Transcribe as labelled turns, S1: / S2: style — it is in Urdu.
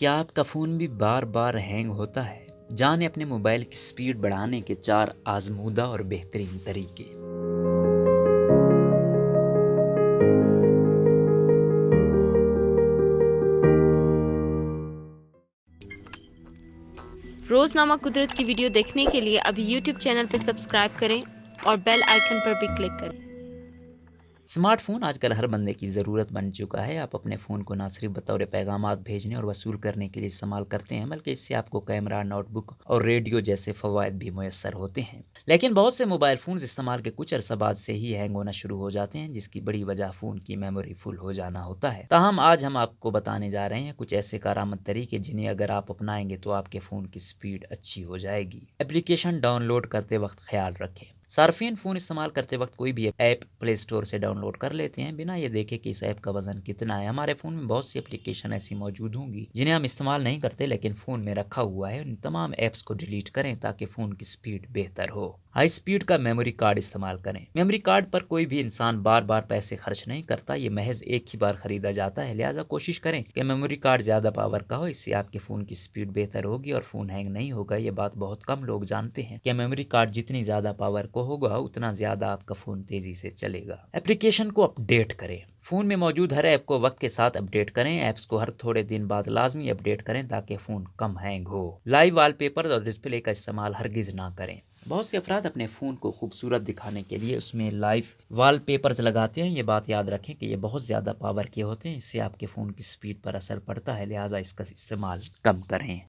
S1: کیا آپ کا فون بھی بار بار ہینگ ہوتا ہے؟ جانیں اپنے موبائل کی سپیڈ بڑھانے کے 4 آزمودہ اور بہترین طریقے۔
S2: روزنامہ قدرت کی ویڈیو دیکھنے کے لیے ابھی یوٹیوب چینل پہ سبسکرائب کریں اور بیل آئیکن پر بھی کلک کریں۔
S1: اسمارٹ فون آج کل ہر بندے کی ضرورت بن چکا ہے۔ آپ اپنے فون کو نہ صرف بطور پیغامات بھیجنے اور وصول کرنے کے لیے استعمال کرتے ہیں، بلکہ اس سے آپ کو کیمرہ، نوٹ بک اور ریڈیو جیسے فوائد بھی میسر ہوتے ہیں۔ لیکن بہت سے موبائل فونز استعمال کے کچھ عرصہ بعد سے ہی ہینگ ہونا شروع ہو جاتے ہیں، جس کی بڑی وجہ فون کی میموری فل ہو جانا ہوتا ہے۔ تاہم آج ہم آپ کو بتانے جا رہے ہیں کچھ ایسے کارآمد طریقے جنہیں اگر آپ اپنائیں گے تو آپ کے فون کی سپیڈ اچھی ہو جائے گی۔ ایپلیکیشن ڈاؤن لوڈ کرتے وقت خیال رکھیں۔ صارفین فون استعمال کرتے وقت کوئی بھی ایپ پلے اسٹور سے ڈاؤن لوڈ کر لیتے ہیں بنا یہ دیکھے کہ اس ایپ کا وزن کتنا ہے۔ ہمارے فون میں بہت سی ایپلیکیشن ایسی موجود ہوں گی جنہیں ہم استعمال نہیں کرتے لیکن فون میں رکھا ہوا ہے۔ ان تمام ایپس کو ڈیلیٹ کریں تاکہ فون کی سپیڈ بہتر ہو۔ ہائی سپیڈ کا میموری کارڈ استعمال کریں۔ میموری کارڈ پر کوئی بھی انسان بار بار پیسے خرچ نہیں کرتا، یہ محض ایک ہی بار خریدا جاتا ہے، لہٰذا کوشش کریں کہ میموری کارڈ زیادہ پاور کا ہو، اس سے آپ کے فون کی سپیڈ بہتر ہوگی اور فون ہینگ نہیں ہوگا۔ یہ بات بہت کم لوگ جانتے ہیں کہ میموری کارڈ جتنی زیادہ پاور کو ہوگا اتنا زیادہ آپ کا فون تیزی سے چلے گا۔ ایپلیکیشن کو اپڈیٹ کریں۔ فون میں موجود ہر ایپ کو وقت کے ساتھ اپڈیٹ کریں۔ ایپس کو ہر تھوڑے دن بعد لازمی اپڈیٹ کریں تاکہ فون کم ہینگ ہو۔ لائیو وال پیپر اور ڈسپلے کا استعمال ہرگز نہ کریں۔ بہت سے افراد اپنے فون کو خوبصورت دکھانے کے لیے اس میں لائیو وال پیپرز لگاتے ہیں۔ یہ بات یاد رکھیں کہ یہ بہت زیادہ پاور کے ہوتے ہیں، اس سے آپ کے فون کی سپیڈ پر اثر پڑتا ہے، لہٰذا اس کا استعمال کم کریں۔